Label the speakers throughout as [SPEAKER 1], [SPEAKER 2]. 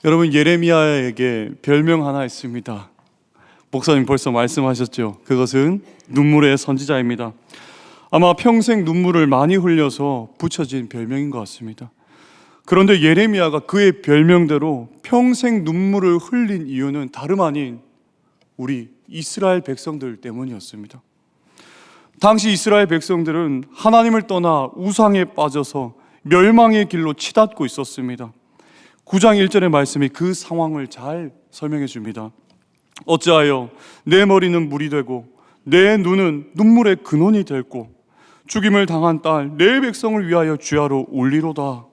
[SPEAKER 1] 여러분, 예레미야에게 별명 하나 있습니다. 목사님 벌써 말씀하셨죠. 그것은 눈물의 선지자입니다. 아마 평생 눈물을 많이 흘려서 붙여진 별명인 것 같습니다. 그런데 예레미야가 그의 별명대로 평생 눈물을 흘린 이유는 다름 아닌 우리 이스라엘 백성들 때문이었습니다. 당시 이스라엘 백성들은 하나님을 떠나 우상에 빠져서 멸망의 길로 치닫고 있었습니다. 9장 1절의 말씀이 그 상황을 잘 설명해 줍니다. 어찌하여 내 머리는 물이 되고 내 눈은 눈물의 근원이 됐고 죽임을 당한 딸 내 백성을 위하여 주야로 울리로다.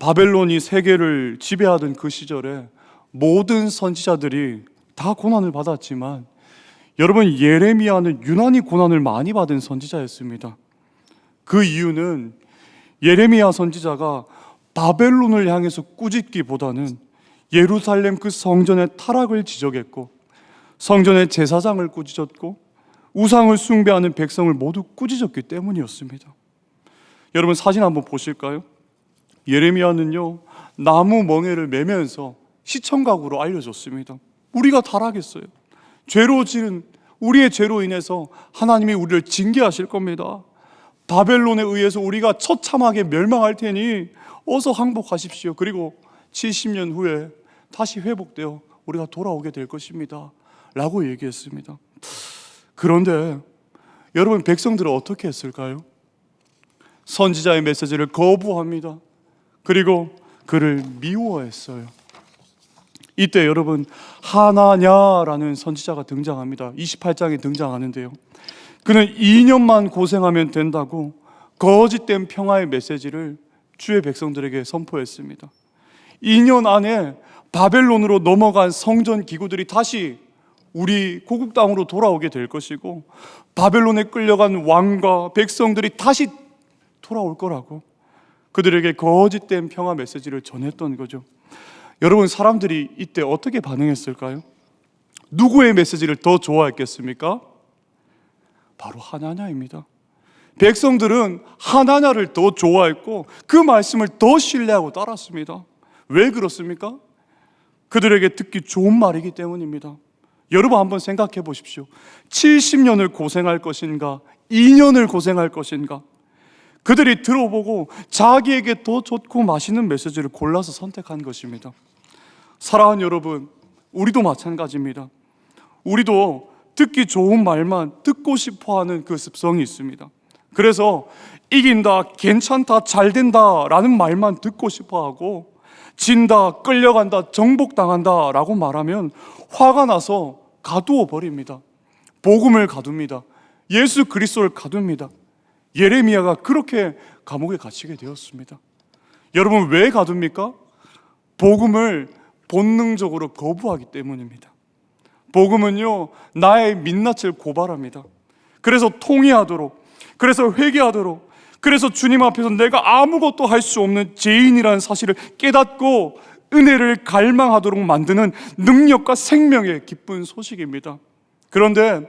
[SPEAKER 1] 바벨론이 세계를 지배하던 그 시절에 모든 선지자들이 다 고난을 받았지만 여러분, 예레미야는 유난히 고난을 많이 받은 선지자였습니다. 그 이유는 예레미야 선지자가 바벨론을 향해서 꾸짖기보다는 예루살렘 그 성전의 타락을 지적했고 성전의 제사장을 꾸짖었고 우상을 숭배하는 백성을 모두 꾸짖었기 때문이었습니다. 여러분, 사진 한번 보실까요? 예레미야는요, 나무 멍에를 매면서 시청각으로 알려줬습니다. 우리가 타락했어요. 죄로 지은 우리의 죄로 인해서 하나님이 우리를 징계하실 겁니다. 바벨론에 의해서 우리가 처참하게 멸망할 테니 어서 항복하십시오. 그리고 70년 후에 다시 회복되어 우리가 돌아오게 될 것입니다 라고 얘기했습니다. 그런데 여러분, 백성들은 어떻게 했을까요? 선지자의 메시지를 거부합니다. 그리고 그를 미워했어요. 이때 여러분, 하나냐라는 선지자가 등장합니다. 28장에 등장하는데요, 그는 2년만 고생하면 된다고 거짓된 평화의 메시지를 주의 백성들에게 선포했습니다. 2년 안에 바벨론으로 넘어간 성전 기구들이 다시 우리 고국 땅으로 돌아오게 될 것이고 바벨론에 끌려간 왕과 백성들이 다시 돌아올 거라고 그들에게 거짓된 평화 메시지를 전했던 거죠. 여러분, 사람들이 이때 어떻게 반응했을까요? 누구의 메시지를 더 좋아했겠습니까? 바로 하나냐입니다. 백성들은 하나냐를 더 좋아했고 그 말씀을 더 신뢰하고 따랐습니다. 왜 그렇습니까? 그들에게 듣기 좋은 말이기 때문입니다. 여러분, 한번 생각해 보십시오. 70년을 고생할 것인가 2년을 고생할 것인가, 그들이 들어보고 자기에게 더 좋고 맛있는 메시지를 골라서 선택한 것입니다. 사랑하는 여러분, 우리도 마찬가지입니다. 우리도 듣기 좋은 말만 듣고 싶어하는 그 습성이 있습니다. 그래서 이긴다, 괜찮다, 잘된다 라는 말만 듣고 싶어하고 진다, 끌려간다, 정복당한다 라고 말하면 화가 나서 가두어 버립니다. 복음을 가둡니다. 예수 그리스도를 가둡니다. 예레미야가 그렇게 감옥에 갇히게 되었습니다. 여러분, 왜 가둡니까? 복음을 본능적으로 거부하기 때문입니다. 복음은요, 나의 민낯을 고발합니다. 그래서 통회하도록, 그래서 회개하도록, 그래서 주님 앞에서 내가 아무것도 할 수 없는 죄인이라는 사실을 깨닫고 은혜를 갈망하도록 만드는 능력과 생명의 기쁜 소식입니다. 그런데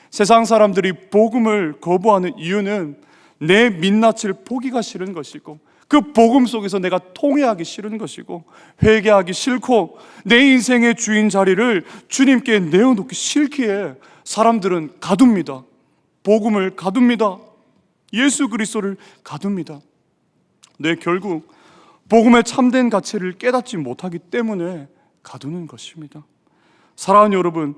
[SPEAKER 1] 세상 사람들이 복음을 거부하는 이유는 내 민낯을 보기가 싫은 것이고 그 복음 속에서 내가 통회하기 싫은 것이고 회개하기 싫고 내 인생의 주인 자리를 주님께 내어놓기 싫기에 사람들은 가둡니다. 복음을 가둡니다. 예수 그리스도를 가둡니다. 네, 결국 복음의 참된 가치를 깨닫지 못하기 때문에 가두는 것입니다. 사랑하는 여러분,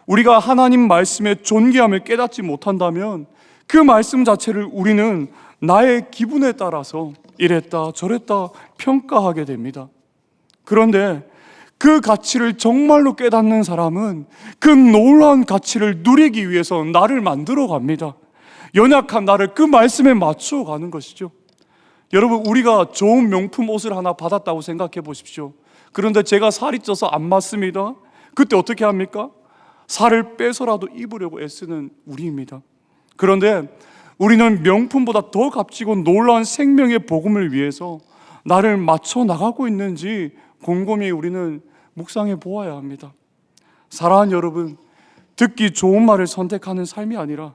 [SPEAKER 1] 우리가 하나님 말씀의 존귀함을 깨닫지 못한다면 그 말씀 자체를 우리는 나의 기분에 따라서 이랬다 저랬다 평가하게 됩니다. 그런데 그 가치를 정말로 깨닫는 사람은 그 놀라운 가치를 누리기 위해서 나를 만들어 갑니다. 연약한 나를 그 말씀에 맞춰 가는 것이죠. 여러분, 우리가 좋은 명품 옷을 하나 받았다고 생각해 보십시오. 그런데 제가 살이 쪄서 안 맞습니다. 그때 어떻게 합니까? 살을 빼서라도 입으려고 애쓰는 우리입니다. 그런데 우리는 명품보다 더 값지고 놀라운 생명의 복음을 위해서 나를 맞춰 나가고 있는지 곰곰이 우리는 묵상해 보아야 합니다. 사랑하는 여러분, 듣기 좋은 말을 선택하는 삶이 아니라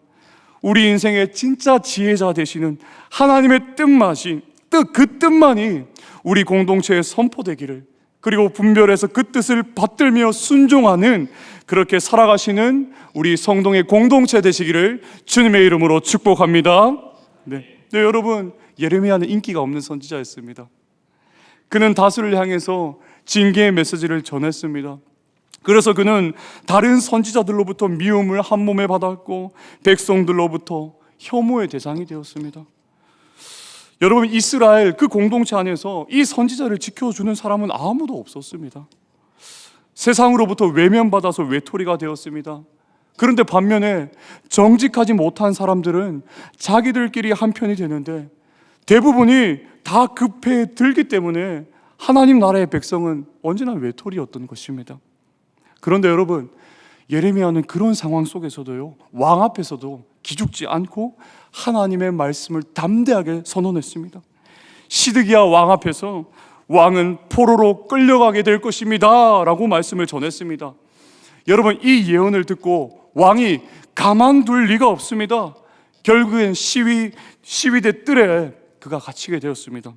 [SPEAKER 1] 우리 인생의 진짜 지혜자 되시는 하나님의 뜻만이 우리 공동체에 선포되기를 그리고 분별해서 그 뜻을 받들며 순종하는 그렇게 살아가시는 우리 성동의 공동체 되시기를 주님의 이름으로 축복합니다. 네, 여러분, 예레미야는 인기가 없는 선지자였습니다. 그는 다수를 향해서 징계의 메시지를 전했습니다. 그래서 그는 다른 선지자들로부터 미움을 한 몸에 받았고 백성들로부터 혐오의 대상이 되었습니다. 여러분, 이스라엘 그 공동체 안에서 이 선지자를 지켜주는 사람은 아무도 없었습니다. 세상으로부터 외면받아서 외톨이가 되었습니다. 그런데 반면에 정직하지 못한 사람들은 자기들끼리 한편이 되는데 대부분이 다 급해 들기 때문에 하나님 나라의 백성은 언제나 외톨이였던 것입니다. 그런데 여러분, 예레미야는 그런 상황 속에서도요, 왕 앞에서도 기죽지 않고 하나님의 말씀을 담대하게 선언했습니다. 시드기야 왕 앞에서 왕은 포로로 끌려가게 될 것입니다 라고 말씀을 전했습니다. 여러분, 이 예언을 듣고 왕이 가만둘 리가 없습니다. 결국엔 시위대 뜰에 그가 갇히게 되었습니다.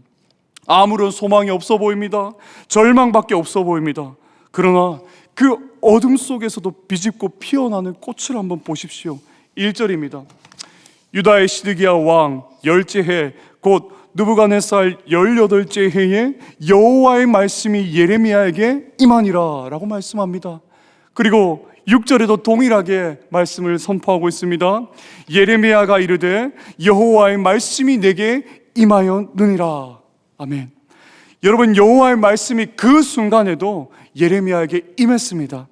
[SPEAKER 1] 아무런 소망이 없어 보입니다. 절망밖에 없어 보입니다. 그러나 그 어둠 속에서도 비집고 피어나는 꽃을 한번 보십시오. 1절입니다. 유다의 시드기야 왕 10째 해 곧 느부갓네살 18째 해에 여호와의 말씀이 예레미야에게 임하니라 라고 말씀합니다. 그리고 6절에도 동일하게 말씀을 선포하고 있습니다. 예레미야가 이르되 여호와의 말씀이 내게 임하였느니라. 아멘. 여러분, 여호와의 말씀이 그 순간에도 예레미야에게 임했습니다.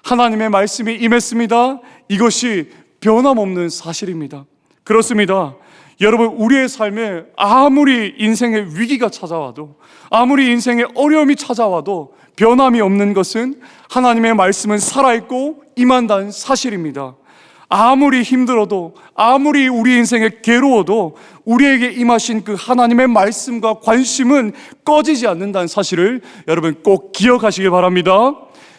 [SPEAKER 1] 하나님의 말씀이 임했습니다. 이것이 변함없는 사실입니다. 그렇습니다. 여러분, 우리의 삶에 아무리 인생의 위기가 찾아와도, 아무리 인생의 어려움이 찾아와도 변함이 없는 것은 하나님의 말씀은 살아있고 임한다는 사실입니다. 아무리 힘들어도, 아무리 우리 인생에 괴로워도 우리에게 임하신 그 하나님의 말씀과 관심은 꺼지지 않는다는 사실을 여러분 꼭 기억하시기 바랍니다.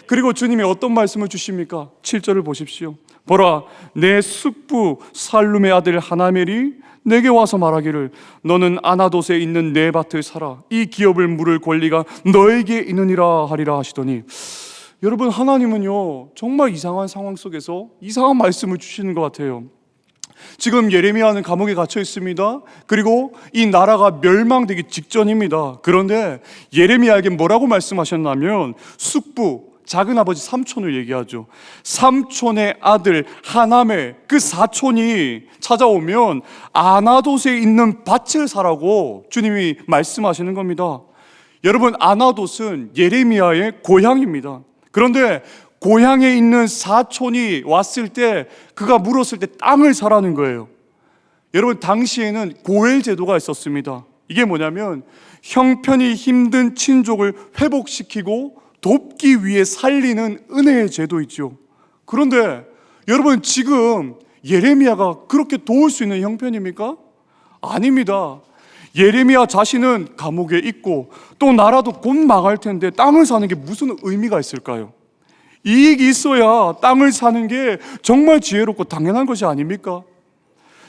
[SPEAKER 1] 그리고 주님이 어떤 말씀을 주십니까? 7절을 보십시오. 보라, 내 숙부 살룸의 아들 하나멜이 내게 와서 말하기를 너는 아나돗에 있는 내 밭을 사라. 이 기업을 물을 권리가 너에게 있느니라 하리라 하시더니, 여러분, 하나님은요 정말 이상한 상황 속에서 이상한 말씀을 주시는 것 같아요. 지금 예레미야는 감옥에 갇혀 있습니다. 그리고 이 나라가 멸망되기 직전입니다. 그런데 예레미야에게 뭐라고 말씀하셨냐면, 숙부, 작은아버지 삼촌을 얘기하죠. 삼촌의 아들 하나멜, 그 사촌이 찾아오면 아나돗에 있는 밭을 사라고 주님이 말씀하시는 겁니다. 여러분, 아나돗은 예레미야의 고향입니다. 그런데 고향에 있는 사촌이 왔을 때, 그가 물었을 때 땅을 사라는 거예요. 여러분, 당시에는 고엘 제도가 있었습니다. 이게 뭐냐면 형편이 힘든 친족을 회복시키고 돕기 위해 살리는 은혜의 제도 있죠. 그런데 여러분, 지금 예레미야가 그렇게 도울 수 있는 형편입니까? 아닙니다. 예레미야 자신은 감옥에 있고 또 나라도 곧 망할 텐데 땅을 사는 게 무슨 의미가 있을까요? 이익이 있어야 땅을 사는 게 정말 지혜롭고 당연한 것이 아닙니까?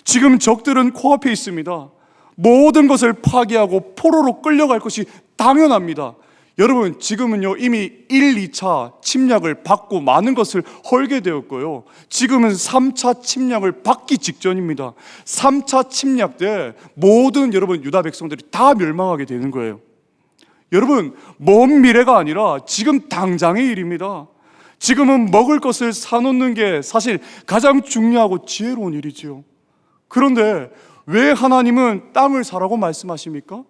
[SPEAKER 1] 지금 적들은 코앞에 있습니다. 모든 것을 파괴하고 포로로 끌려갈 것이 당연합니다. 여러분, 지금은요 이미 1, 2차 침략을 받고 많은 것을 헐게 되었고요, 지금은 3차 침략을 받기 직전입니다. 3차 침략 때 모든 여러분 유다 백성들이 다 멸망하게 되는 거예요. 여러분, 먼 미래가 아니라 지금 당장의 일입니다. 지금은 먹을 것을 사놓는 게 사실 가장 중요하고 지혜로운 일이지요. 그런데 왜 하나님은 땅을 사라고 말씀하십니까?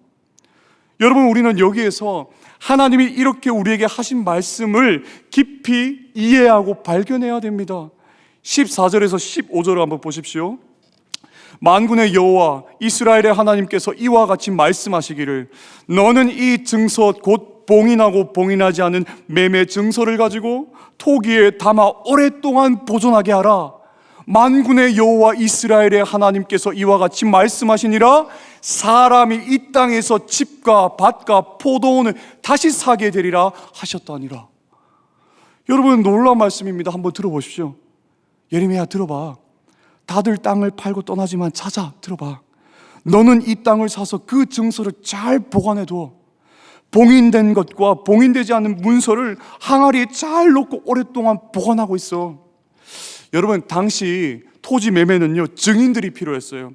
[SPEAKER 1] 여러분, 우리는 여기에서 하나님이 이렇게 우리에게 하신 말씀을 깊이 이해하고 발견해야 됩니다. 14절에서 15절을 한번 보십시오. 만군의 여호와 이스라엘의 하나님께서 이와 같이 말씀하시기를 너는 이 증서 곧 봉인하고 봉인하지 않은 매매 증서를 가지고 토기에 담아 오랫동안 보존하게 하라. 만군의 여호와 이스라엘의 하나님께서 이와 같이 말씀하시니라. 사람이 이 땅에서 집과 밭과 포도원을 다시 사게 되리라 하셨다니라. 여러분, 놀라운 말씀입니다. 한번 들어보십시오. 예레미야, 들어봐. 다들 땅을 팔고 떠나지만 찾아 들어봐. 너는 이 땅을 사서 그 증서를 잘 보관해둬. 봉인된 것과 봉인되지 않은 문서를 항아리에 잘 놓고 오랫동안 보관하고 있어. 여러분, 당시 토지 매매는요, 증인들이 필요했어요.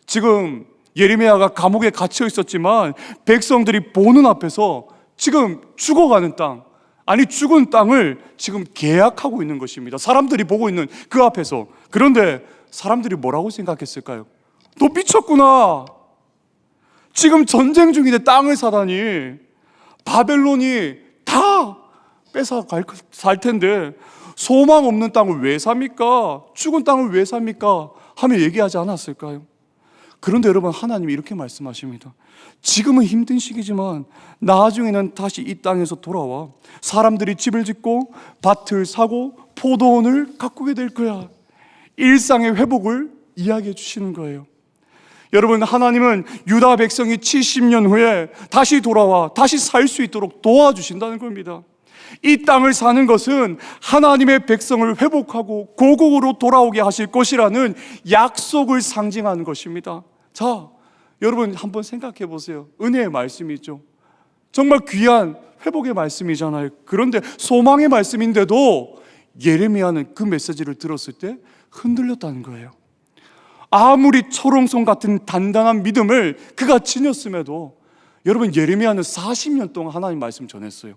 [SPEAKER 1] 지금 예레미야가 감옥에 갇혀 있었지만 백성들이 보는 앞에서 지금 죽어가는 땅, 아니 죽은 땅을 지금 계약하고 있는 것입니다. 사람들이 보고 있는 그 앞에서. 그런데 사람들이 뭐라고 생각했을까요? 너 미쳤구나. 지금 전쟁 중인데 땅을 사다니. 바벨론이 다 뺏어 살 텐데 소망 없는 땅을 왜 삽니까? 죽은 땅을 왜 삽니까? 하며 얘기하지 않았을까요? 그런데 여러분, 하나님이 이렇게 말씀하십니다. 지금은 힘든 시기지만 나중에는 다시 이 땅에서 돌아와 사람들이 집을 짓고 밭을 사고 포도원을 가꾸게 될 거야. 일상의 회복을 이야기해 주시는 거예요. 여러분, 하나님은 유다 백성이 70년 후에 다시 돌아와 다시 살 수 있도록 도와주신다는 겁니다. 이 땅을 사는 것은 하나님의 백성을 회복하고 고국으로 돌아오게 하실 것이라는 약속을 상징하는 것입니다. 자, 여러분 한번 생각해 보세요. 은혜의 말씀이죠. 정말 귀한 회복의 말씀이잖아요. 그런데 소망의 말씀인데도 예레미야는 그 메시지를 들었을 때 흔들렸다는 거예요. 아무리 철옹성 같은 단단한 믿음을 그가 지녔음에도 여러분, 예레미야는 40년 동안 하나님 말씀 전했어요.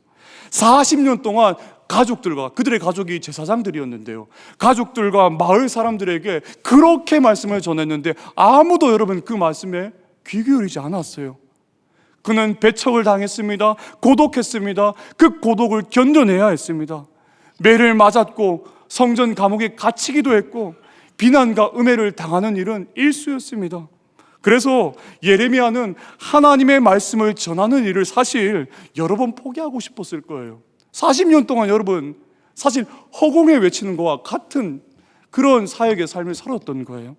[SPEAKER 1] 40년 동안 가족들과, 그들의 가족이 제사장들이었는데요, 가족들과 마을 사람들에게 그렇게 말씀을 전했는데 아무도 여러분 그 말씀에 귀 기울이지 않았어요. 그는 배척을 당했습니다. 고독했습니다. 그 고독을 견뎌내야 했습니다. 매를 맞았고 성전 감옥에 갇히기도 했고 비난과 음해를 당하는 일은 일수였습니다. 그래서 예레미야는 하나님의 말씀을 전하는 일을 사실 여러 번 포기하고 싶었을 거예요. 40년 동안 여러분 사실 허공에 외치는 것과 같은 그런 사역의 삶을 살았던 거예요.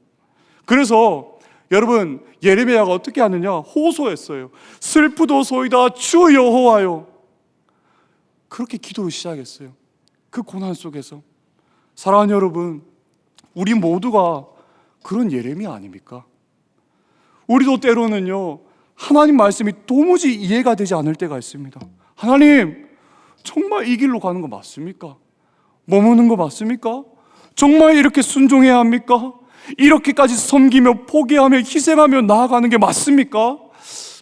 [SPEAKER 1] 그래서 여러분, 예레미야가 어떻게 하느냐? 호소했어요. 슬프도소이다 주 여호와여. 그렇게 기도를 시작했어요. 그 고난 속에서. 사랑하는 여러분, 우리 모두가 그런 예레미야 아닙니까? 우리도 때로는요, 하나님 말씀이 도무지 이해가 되지 않을 때가 있습니다. 하나님, 정말 이 길로 가는 거 맞습니까? 머무는 거 맞습니까? 정말 이렇게 순종해야 합니까? 이렇게까지 섬기며 포기하며 희생하며 나아가는 게 맞습니까?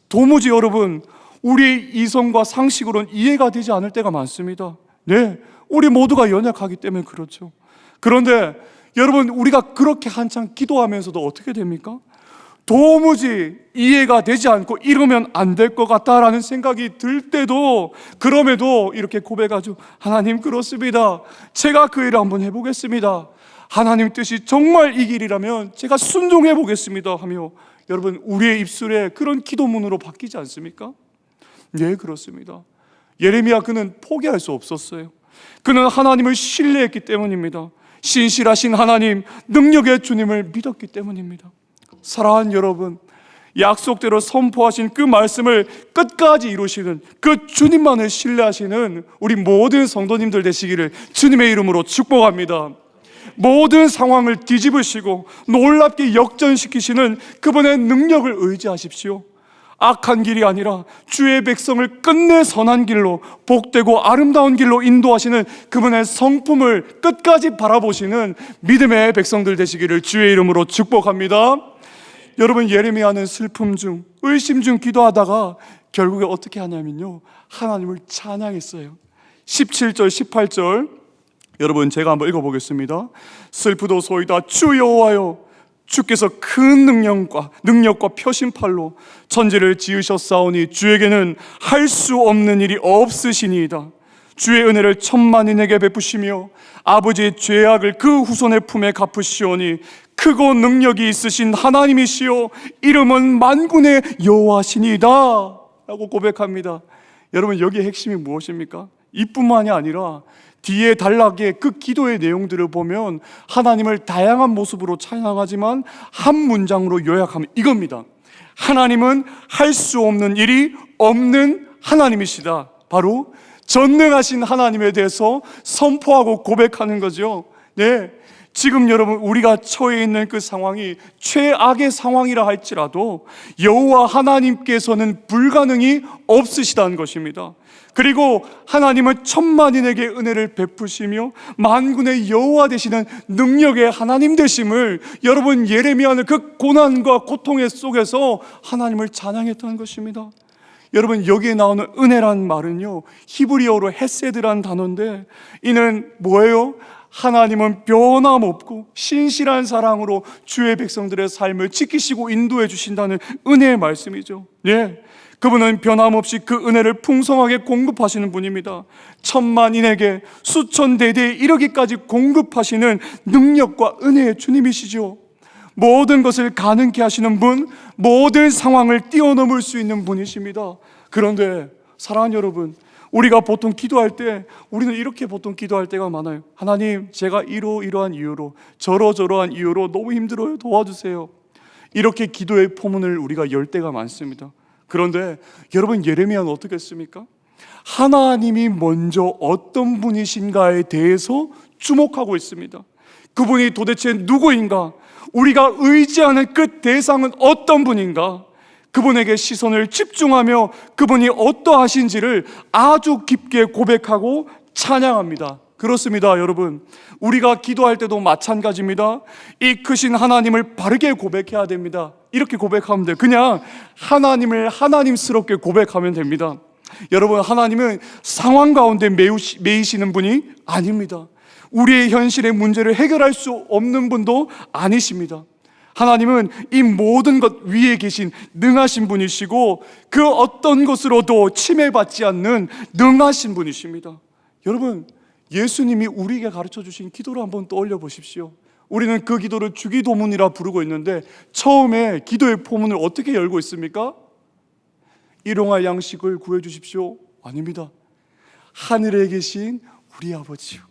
[SPEAKER 1] 도무지 여러분, 우리의 이성과 상식으로는 이해가 되지 않을 때가 많습니다. 네, 우리 모두가 연약하기 때문에 그렇죠. 그런데 여러분, 우리가 그렇게 한창 기도하면서도 어떻게 됩니까? 도무지 이해가 되지 않고 이러면 안 될 것 같다라는 생각이 들 때도, 그럼에도 이렇게 고백하죠. 하나님, 그렇습니다. 제가 그 일을 한번 해보겠습니다. 하나님 뜻이 정말 이 길이라면 제가 순종해 보겠습니다 하며 여러분, 우리의 입술에 그런 기도문으로 바뀌지 않습니까? 네, 그렇습니다. 예레미야, 그는 포기할 수 없었어요. 그는 하나님을 신뢰했기 때문입니다. 신실하신 하나님, 능력의 주님을 믿었기 때문입니다. 사랑하는 여러분, 약속대로 선포하신 그 말씀을 끝까지 이루시는 그 주님만을 신뢰하시는 우리 모든 성도님들 되시기를 주님의 이름으로 축복합니다. 모든 상황을 뒤집으시고 놀랍게 역전시키시는 그분의 능력을 의지하십시오. 악한 길이 아니라 주의 백성을 끝내 선한 길로, 복되고 아름다운 길로 인도하시는 그분의 성품을 끝까지 바라보시는 믿음의 백성들 되시기를 주의 이름으로 축복합니다. 여러분, 예레미야는 슬픔 중, 의심 중 기도하다가 결국에 어떻게 하냐면요, 하나님을 찬양했어요. 17절 18절 여러분, 제가 한번 읽어보겠습니다. 슬프도소이다 주 여호와여, 주께서 큰 능력과 표심팔로 천지를 지으셨사오니 주에게는 할 수 없는 일이 없으시니이다. 주의 은혜를 천만인에게 베푸시며 아버지의 죄악을 그 후손의 품에 갚으시오니 크고 능력이 있으신 하나님이시요 이름은 만군의 여호와시니이다 라고 고백합니다. 여러분, 여기의 핵심이 무엇입니까? 이뿐만이 아니라 뒤에 단락의 그 기도의 내용들을 보면 하나님을 다양한 모습으로 찬양하지만 한 문장으로 요약하면 이겁니다. 하나님은 할 수 없는 일이 없는 하나님이시다. 바로 전능하신 하나님에 대해서 선포하고 고백하는 거죠. 네, 지금 여러분 우리가 처해 있는 그 상황이 최악의 상황이라 할지라도 여호와 하나님께서는 불가능이 없으시다는 것입니다. 그리고 하나님은 천만인에게 은혜를 베푸시며 만군의 여호와 되시는 능력의 하나님 되심을, 여러분 예레미야는 그 고난과 고통의 속에서 하나님을 찬양했다는 것입니다. 여러분 여기에 나오는 은혜란 말은요, 히브리어로 헤세드란 단어인데 이는 뭐예요? 하나님은 변함없고 신실한 사랑으로 주의 백성들의 삶을 지키시고 인도해 주신다는 은혜의 말씀이죠. 예, 그분은 변함없이 그 은혜를 풍성하게 공급하시는 분입니다. 천만인에게 수천 대대에 이르기까지 공급하시는 능력과 은혜의 주님이시죠. 모든 것을 가능케 하시는 분, 모든 상황을 뛰어넘을 수 있는 분이십니다. 그런데 사랑하는 여러분, 우리가 보통 기도할 때 우리는 이렇게 보통 기도할 때가 많아요. 하나님, 제가 이러이러한 이유로 저러저러한 이유로 너무 힘들어요, 도와주세요. 이렇게 기도의 포문을 우리가 열 때가 많습니다. 그런데 여러분 예레미야는 어떻게 했습니까? 하나님이 먼저 어떤 분이신가에 대해서 주목하고 있습니다. 그분이 도대체 누구인가? 우리가 의지하는 그 대상은 어떤 분인가? 그분에게 시선을 집중하며 그분이 어떠하신지를 아주 깊게 고백하고 찬양합니다. 그렇습니다, 여러분. 우리가 기도할 때도 마찬가지입니다. 이 크신 하나님을 바르게 고백해야 됩니다. 이렇게 고백하면 돼요. 그냥 하나님을 하나님스럽게 고백하면 됩니다. 여러분, 하나님은 상황 가운데 매이시는 분이 아닙니다. 우리의 현실의 문제를 해결할 수 없는 분도 아니십니다. 하나님은 이 모든 것 위에 계신 능하신 분이시고 그 어떤 것으로도 침해받지 않는 능하신 분이십니다. 여러분, 예수님이 우리에게 가르쳐 주신 기도를 한번 떠올려 보십시오. 우리는 그 기도를 주기도문이라 부르고 있는데 처음에 기도의 포문을 어떻게 열고 있습니까? 일용할 양식을 구해 주십시오? 아닙니다. 하늘에 계신 우리 아버지요.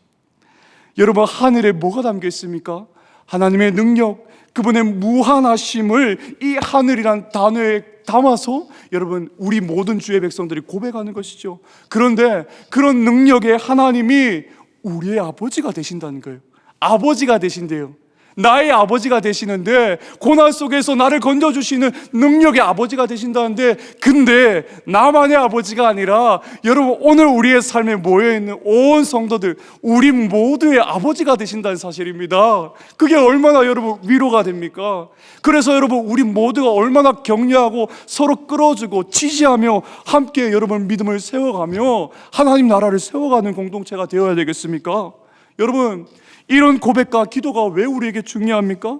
[SPEAKER 1] 여러분, 하늘에 뭐가 담겨 있습니까? 하나님의 능력, 그분의 무한하심을 이 하늘이란 단어에 담아서 여러분 우리 모든 주의 백성들이 고백하는 것이죠. 그런데 그런 능력의 하나님이 우리의 아버지가 되신다는 거예요. 아버지가 되신대요. 나의 아버지가 되시는데, 고난 속에서 나를 건져주시는 능력의 아버지가 되신다는데, 근데 나만의 아버지가 아니라 여러분 오늘 우리의 삶에 모여있는 온 성도들, 우리 모두의 아버지가 되신다는 사실입니다. 그게 얼마나 여러분 위로가 됩니까? 그래서 여러분 우리 모두가 얼마나 격려하고 서로 끌어주고 지지하며 함께 여러분 믿음을 세워가며 하나님 나라를 세워가는 공동체가 되어야 되겠습니까? 여러분, 이런 고백과 기도가 왜 우리에게 중요합니까?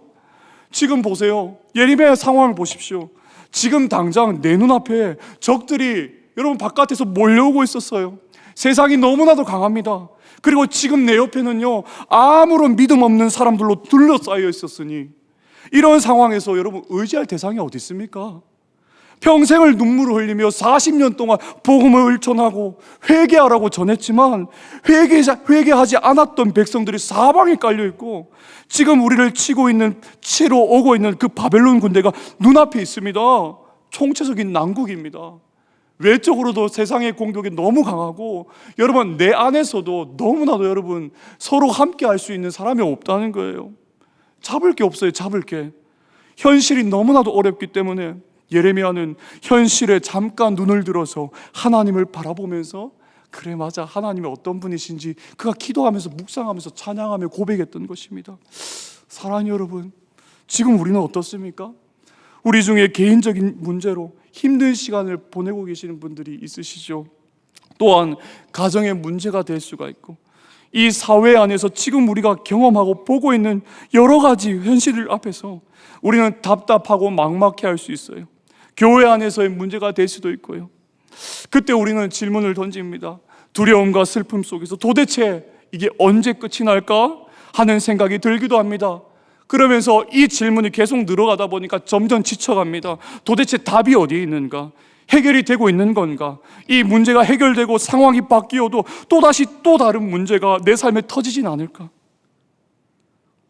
[SPEAKER 1] 지금 보세요. 예레미야 상황을 보십시오. 지금 당장 내 눈앞에 적들이 여러분 바깥에서 몰려오고 있었어요. 세상이 너무나도 강합니다. 그리고 지금 내 옆에는요, 아무런 믿음 없는 사람들로 둘러싸여 있었으니 이런 상황에서 여러분 의지할 대상이 어디 있습니까? 평생을 눈물을 흘리며 40년 동안 복음을 전하고 회개하라고 전했지만 회개하지 않았던 백성들이 사방에 깔려있고 지금 우리를 치러 오고 있는 그 바벨론 군대가 눈앞에 있습니다. 총체적인 난국입니다. 외적으로도 세상의 공격이 너무 강하고 여러분 내 안에서도 너무나도 여러분 서로 함께 할 수 있는 사람이 없다는 거예요. 잡을 게 없어요. 잡을 게. 현실이 너무나도 어렵기 때문에 예레미야는 현실에 잠깐 눈을 들어서 하나님을 바라보면서 그래 맞아, 하나님이 어떤 분이신지 그가 기도하면서 묵상하면서 찬양하며 고백했던 것입니다. 사랑하는 여러분, 지금 우리는 어떻습니까? 우리 중에 개인적인 문제로 힘든 시간을 보내고 계시는 분들이 있으시죠. 또한 가정의 문제가 될 수가 있고 이 사회 안에서 지금 우리가 경험하고 보고 있는 여러 가지 현실 앞에서 우리는 답답하고 막막해할 수 있어요. 교회 안에서의 문제가 될 수도 있고요. 그때 우리는 질문을 던집니다. 두려움과 슬픔 속에서 도대체 이게 언제 끝이 날까 하는 생각이 들기도 합니다. 그러면서 이 질문이 계속 늘어가다 보니까 점점 지쳐갑니다. 도대체 답이 어디에 있는가? 해결이 되고 있는 건가? 이 문제가 해결되고 상황이 바뀌어도 또다시 또 다른 문제가 내 삶에 터지진 않을까?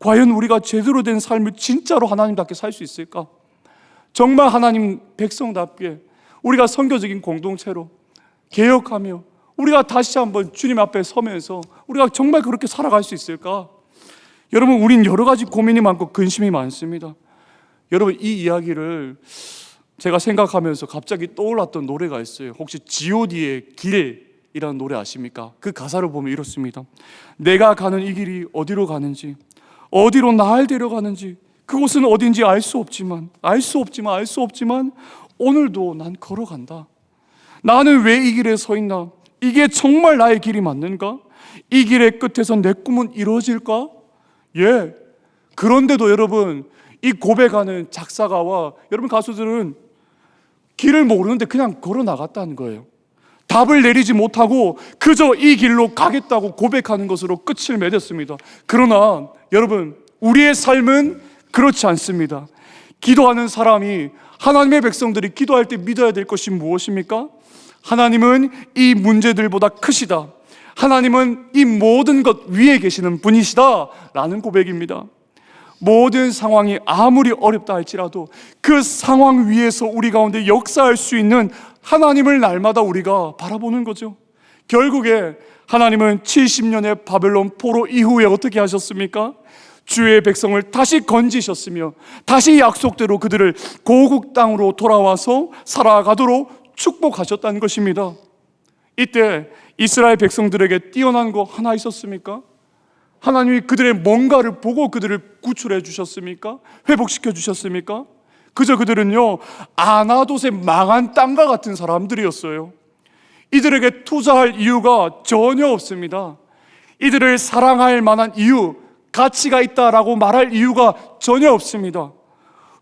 [SPEAKER 1] 과연 우리가 제대로 된 삶을 진짜로 하나님답게 살 수 있을까? 정말 하나님 백성답게 우리가 선교적인 공동체로 개혁하며 우리가 다시 한번 주님 앞에 서면서 우리가 정말 그렇게 살아갈 수 있을까? 여러분, 우린 여러 가지 고민이 많고 근심이 많습니다. 여러분, 이 이야기를 제가 생각하면서 갑자기 떠올랐던 노래가 있어요. 혹시 G.O.D의 길이라는 노래 아십니까? 그 가사를 보면 이렇습니다. 내가 가는 이 길이 어디로 가는지, 어디로 날 데려가는지, 그곳은 어딘지 알 수 없지만 오늘도 난 걸어간다. 나는 왜 이 길에 서 있나? 이게 정말 나의 길이 맞는가? 이 길의 끝에서 내 꿈은 이루어질까? 예. 그런데도 여러분, 이 고백하는 작사가와 여러분 가수들은 길을 모르는데 그냥 걸어 나갔다는 거예요. 답을 내리지 못하고 그저 이 길로 가겠다고 고백하는 것으로 끝을 맺었습니다. 그러나 여러분, 우리의 삶은 그렇지 않습니다. 기도하는 사람이, 하나님의 백성들이 기도할 때 믿어야 될 것이 무엇입니까? 하나님은 이 문제들보다 크시다. 하나님은 이 모든 것 위에 계시는 분이시다 라는 고백입니다. 모든 상황이 아무리 어렵다 할지라도 그 상황 위에서 우리 가운데 역사할 수 있는 하나님을 날마다 우리가 바라보는 거죠. 결국에 하나님은 70년의 바벨론 포로 이후에 어떻게 하셨습니까? 주의 백성을 다시 건지셨으며 다시 약속대로 그들을 고국 땅으로 돌아와서 살아가도록 축복하셨다는 것입니다. 이때 이스라엘 백성들에게 뛰어난 거 하나 있었습니까? 하나님이 그들의 뭔가를 보고 그들을 구출해 주셨습니까? 회복시켜 주셨습니까? 그저 그들은요, 아나돗의 망한 땅과 같은 사람들이었어요. 이들에게 투자할 이유가 전혀 없습니다. 이들을 사랑할 만한 이유, 가치가 있다라고 말할 이유가 전혀 없습니다.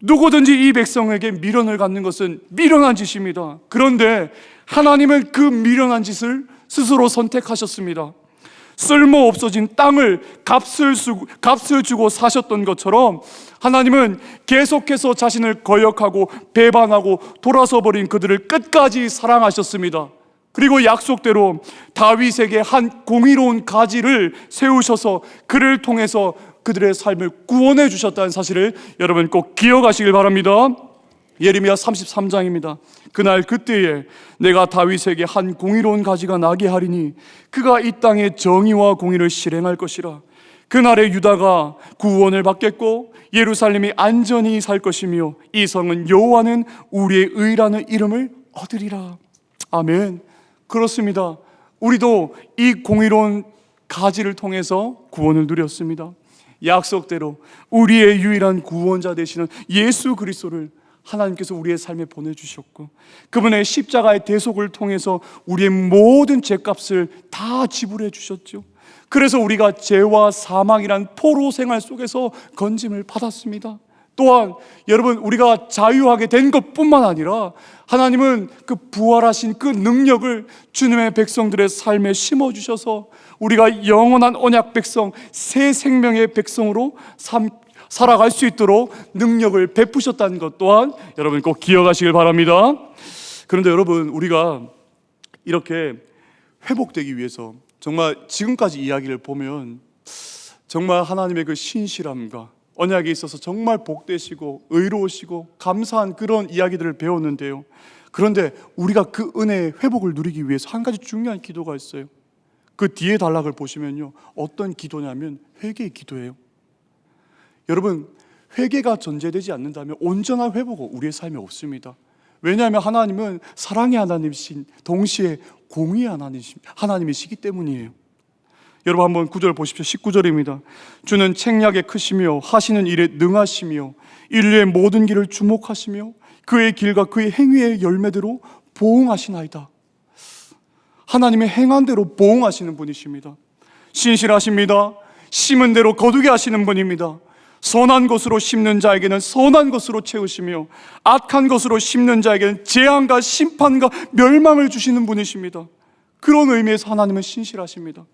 [SPEAKER 1] 누구든지 이 백성에게 미련을 갖는 것은 미련한 짓입니다. 그런데 하나님은 그 미련한 짓을 스스로 선택하셨습니다. 쓸모 없어진 땅을 값을 주고 사셨던 것처럼 하나님은 계속해서 자신을 거역하고 배반하고 돌아서 버린 그들을 끝까지 사랑하셨습니다. 그리고 약속대로 다윗에게 한 공의로운 가지를 세우셔서 그를 통해서 그들의 삶을 구원해 주셨다는 사실을 여러분 꼭 기억하시길 바랍니다. 예레미야 33장입니다. 그날 그때에 내가 다윗에게 한 공의로운 가지가 나게 하리니 그가 이 땅에 정의와 공의를 실행할 것이라. 그날에 유다가 구원을 받겠고 예루살렘이 안전히 살 것이며 이 성은 여호와는 우리의 의라는 이름을 얻으리라. 아멘. 그렇습니다. 우리도 이 공의로운 가지를 통해서 구원을 누렸습니다. 약속대로 우리의 유일한 구원자 되시는 예수 그리스도를 하나님께서 우리의 삶에 보내주셨고 그분의 십자가의 대속을 통해서 우리의 모든 죄값을 다 지불해 주셨죠. 그래서 우리가 죄와 사망이란 포로 생활 속에서 건짐을 받았습니다. 또한 여러분, 우리가 자유하게 된 것뿐만 아니라 하나님은 그 부활하신 그 능력을 주님의 백성들의 삶에 심어주셔서 우리가 영원한 언약 백성, 새 생명의 백성으로 살아갈 수 있도록 능력을 베푸셨다는 것 또한 여러분 꼭 기억하시길 바랍니다. 그런데 여러분, 우리가 이렇게 회복되기 위해서 정말 지금까지 이야기를 보면 정말 하나님의 그 신실함과 언약에 있어서 정말 복되시고 의로우시고 감사한 그런 이야기들을 배웠는데요. 그런데 우리가 그 은혜의 회복을 누리기 위해서 한 가지 중요한 기도가 있어요. 그 뒤에 단락을 보시면요, 어떤 기도냐면 회개의 기도예요. 여러분, 회개가 전제되지 않는다면 온전한 회복은 우리의 삶에 없습니다. 왜냐하면 하나님은 사랑의 하나님이신 동시에 공의의 하나님이시기 때문이에요. 여러분 한번 9절 보십시오. 19절입니다. 주는 책략에 크시며 하시는 일에 능하시며 인류의 모든 길을 주목하시며 그의 길과 그의 행위의 열매대로 보응하시나이다. 하나님의 행한 대로 보응하시는 분이십니다. 신실하십니다. 심은 대로 거두게 하시는 분입니다. 선한 것으로 심는 자에게는 선한 것으로 채우시며 악한 것으로 심는 자에게는 재앙과 심판과 멸망을 주시는 분이십니다. 그런 의미에서 하나님은 신실하십니다.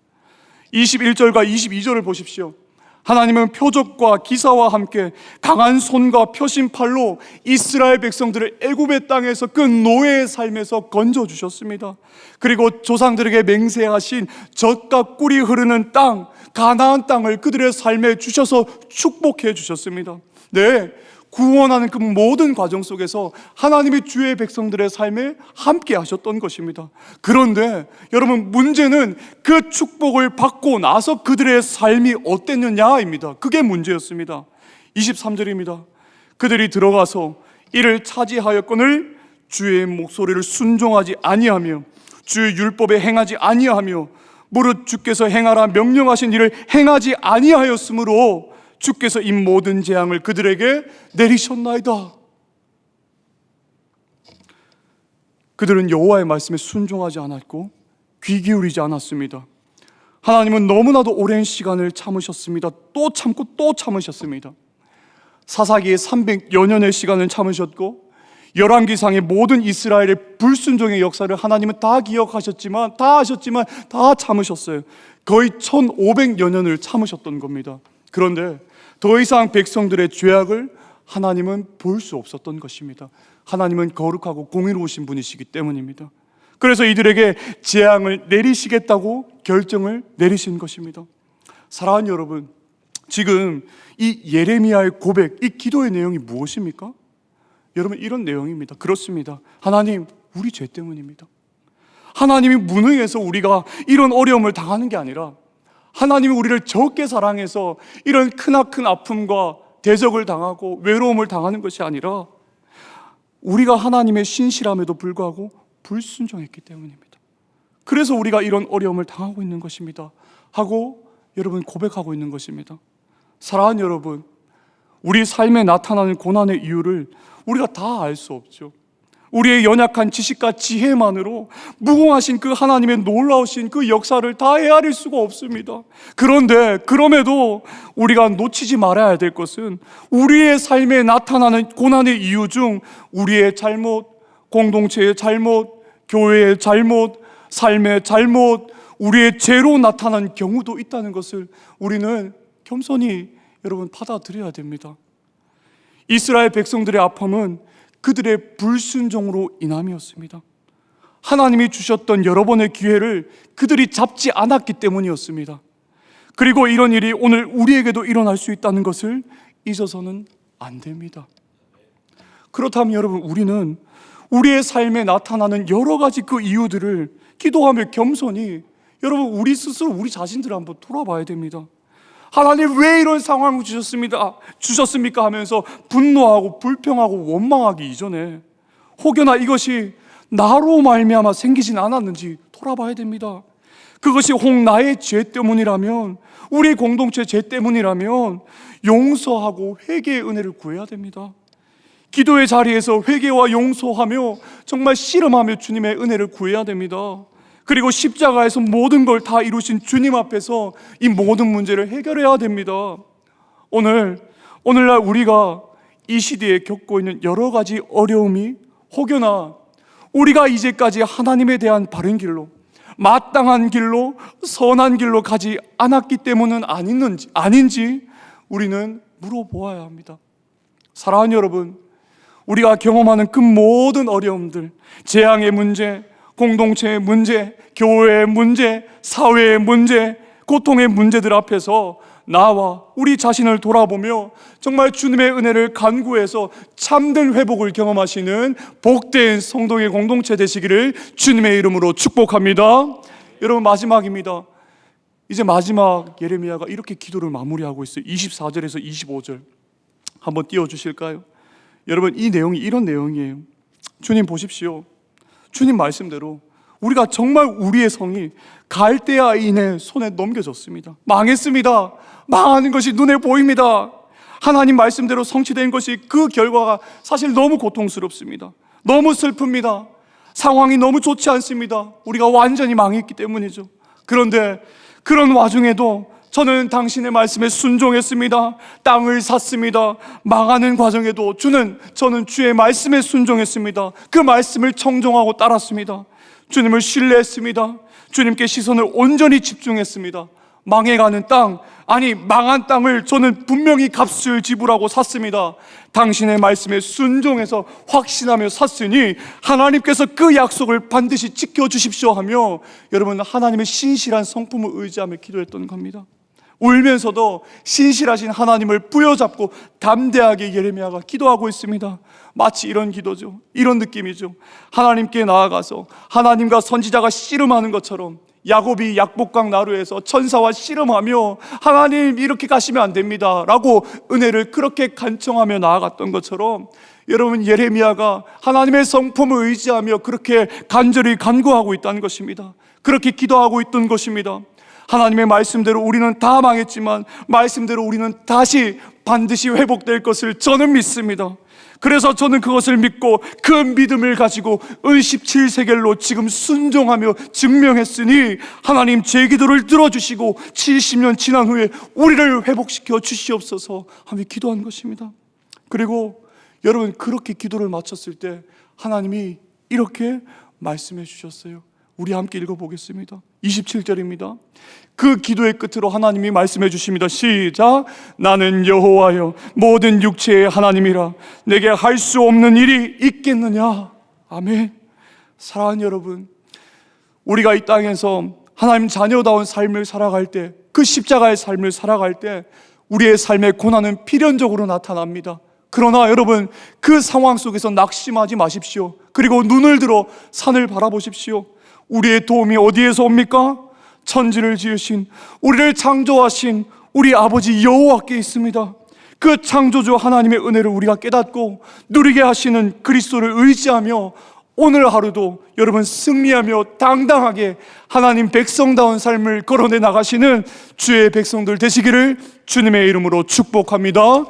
[SPEAKER 1] 21절과 22절을 보십시오. 하나님은 표적과 기사와 함께 강한 손과 펴신 팔로 이스라엘 백성들을 애굽의 땅에서 그 노예의 삶에서 건져주셨습니다. 그리고 조상들에게 맹세하신 젖과 꿀이 흐르는 땅, 가나안 땅을 그들의 삶에 주셔서 축복해 주셨습니다. 네, 구원하는 그 모든 과정 속에서 하나님이 주의 백성들의 삶에 함께 하셨던 것입니다. 그런데 여러분, 문제는 그 축복을 받고 나서 그들의 삶이 어땠느냐입니다. 그게 문제였습니다. 23절입니다. 그들이 들어가서 이를 차지하였거늘 주의 목소리를 순종하지 아니하며 주의 율법에 행하지 아니하며 무릇 주께서 행하라 명령하신 일을 행하지 아니하였으므로 주께서 이 모든 재앙을 그들에게 내리셨나이다. 그들은 여호와의 말씀에 순종하지 않았고 귀 기울이지 않았습니다. 하나님은 너무나도 오랜 시간을 참으셨습니다. 또 참고 또 참으셨습니다. 사사기의 300여 년의 시간을 참으셨고 열왕기상의 모든 이스라엘의 불순종의 역사를 하나님은 다 기억하셨지만 다 하셨지만 다 참으셨어요. 거의 1500여 년을 참으셨던 겁니다. 그런데 더 이상 백성들의 죄악을 하나님은 볼 수 없었던 것입니다. 하나님은 거룩하고 공의로우신 분이시기 때문입니다. 그래서 이들에게 재앙을 내리시겠다고 결정을 내리신 것입니다. 사랑하는 여러분, 지금 이 예레미야의 고백, 이 기도의 내용이 무엇입니까? 여러분, 이런 내용입니다. 그렇습니다. 하나님, 우리 죄 때문입니다. 하나님이 무능해서 우리가 이런 어려움을 당하는 게 아니라 하나님이 우리를 적게 사랑해서 이런 크나큰 아픔과 대적을 당하고 외로움을 당하는 것이 아니라 우리가 하나님의 신실함에도 불구하고 불순종했기 때문입니다. 그래서 우리가 이런 어려움을 당하고 있는 것입니다 하고 여러분 고백하고 있는 것입니다. 사랑하는 여러분, 우리 삶에 나타나는 고난의 이유를 우리가 다 알 수 없죠. 우리의 연약한 지식과 지혜만으로 무궁하신 그 하나님의 놀라우신 그 역사를 다 헤아릴 수가 없습니다. 그런데 그럼에도 우리가 놓치지 말아야 될 것은 우리의 삶에 나타나는 고난의 이유 중 우리의 잘못, 공동체의 잘못, 교회의 잘못, 삶의 잘못, 우리의 죄로 나타난 경우도 있다는 것을 우리는 겸손히 여러분 받아들여야 됩니다. 이스라엘 백성들의 아픔은 그들의 불순종으로 인함이었습니다. 하나님이 주셨던 여러 번의 기회를 그들이 잡지 않았기 때문이었습니다. 그리고 이런 일이 오늘 우리에게도 일어날 수 있다는 것을 잊어서는 안 됩니다. 그렇다면 여러분, 우리는 우리의 삶에 나타나는 여러 가지 그 이유들을 기도하며 겸손히 여러분 우리 스스로 우리 자신들을 한번 돌아봐야 됩니다. 하나님 왜 이런 상황을 주셨습니까 하면서 분노하고 불평하고 원망하기 이전에 혹여나 이것이 나로 말미암아 생기진 않았는지 돌아봐야 됩니다. 그것이 혹 나의 죄 때문이라면, 우리 공동체 죄 때문이라면 용서하고 회개의 은혜를 구해야 됩니다. 기도의 자리에서 회개와 용서하며 정말 씨름하며 주님의 은혜를 구해야 됩니다. 그리고 십자가에서 모든 걸 다 이루신 주님 앞에서 이 모든 문제를 해결해야 됩니다. 오늘날 우리가 이 시대에 겪고 있는 여러 가지 어려움이 혹여나 우리가 이제까지 하나님에 대한 바른 길로, 마땅한 길로, 선한 길로 가지 않았기 때문은 아닌지 우리는 물어보아야 합니다. 사랑하는 여러분, 우리가 경험하는 그 모든 어려움들, 재앙의 문제, 공동체의 문제, 교회의 문제, 사회의 문제, 고통의 문제들 앞에서 나와 우리 자신을 돌아보며 정말 주님의 은혜를 간구해서 참된 회복을 경험하시는 복된 성도의 공동체 되시기를 주님의 이름으로 축복합니다. 여러분, 마지막입니다. 이제 마지막 예레미야가 이렇게 기도를 마무리하고 있어요. 24절에서 25절 한번 띄워주실까요? 여러분, 이 내용이 이런 내용이에요. 주님 보십시오. 주님 말씀대로 우리가 정말 우리의 성이 갈대아인의 손에 넘겨졌습니다. 망했습니다. 망하는 것이 눈에 보입니다. 하나님 말씀대로 성취된 것이 그 결과가 사실 너무 고통스럽습니다. 너무 슬픕니다. 상황이 너무 좋지 않습니다. 우리가 완전히 망했기 때문이죠. 그런데 그런 와중에도 저는 당신의 말씀에 순종했습니다. 땅을 샀습니다. 망하는 과정에도 저는 주의 말씀에 순종했습니다. 그 말씀을 청종하고 따랐습니다. 주님을 신뢰했습니다. 주님께 시선을 온전히 집중했습니다. 망해가는 땅, 망한 땅을 저는 분명히 값을 지불하고 샀습니다. 당신의 말씀에 순종해서 확신하며 샀으니 하나님께서 그 약속을 반드시 지켜주십시오 하며 여러분 하나님의 신실한 성품을 의지하며 기도했던 겁니다. 울면서도 신실하신 하나님을 부여잡고 담대하게 예레미야가 기도하고 있습니다. 마치 이런 기도죠. 이런 느낌이죠. 하나님께 나아가서 하나님과 선지자가 씨름하는 것처럼 야곱이 약복강 나루에서 천사와 씨름하며 하나님 이렇게 가시면 안 됩니다 라고 은혜를 그렇게 간청하며 나아갔던 것처럼 여러분, 예레미야가 하나님의 성품을 의지하며 그렇게 간절히 간구하고 있다는 것입니다. 그렇게 기도하고 있던 것입니다. 하나님의 말씀대로 우리는 다 망했지만 말씀대로 우리는 다시 반드시 회복될 것을 저는 믿습니다. 그래서 저는 그것을 믿고 그 믿음을 가지고 은 17세겔로 지금 순종하며 증명했으니 하나님 제 기도를 들어주시고 70년 지난 후에 우리를 회복시켜 주시옵소서 하며 기도한 것입니다. 그리고 여러분, 그렇게 기도를 마쳤을 때 하나님이 이렇게 말씀해 주셨어요. 우리 함께 읽어보겠습니다. 27절입니다. 그 기도의 끝으로 하나님이 말씀해 주십니다. 시작. 나는 여호와여 모든 육체의 하나님이라 내게 할 수 없는 일이 있겠느냐. 아멘. 사랑하는 여러분, 우리가 이 땅에서 하나님 자녀다운 삶을 살아갈 때, 그 십자가의 삶을 살아갈 때 우리의 삶의 고난은 필연적으로 나타납니다. 그러나 여러분, 그 상황 속에서 낙심하지 마십시오. 그리고 눈을 들어 산을 바라보십시오. 우리의 도움이 어디에서 옵니까? 천지를 지으신, 우리를 창조하신 우리 아버지 여호와께 있습니다. 그 창조주 하나님의 은혜를 우리가 깨닫고 누리게 하시는 그리스도를 의지하며 오늘 하루도 여러분 승리하며 당당하게 하나님 백성다운 삶을 걸어내 나가시는 주의 백성들 되시기를 주님의 이름으로 축복합니다.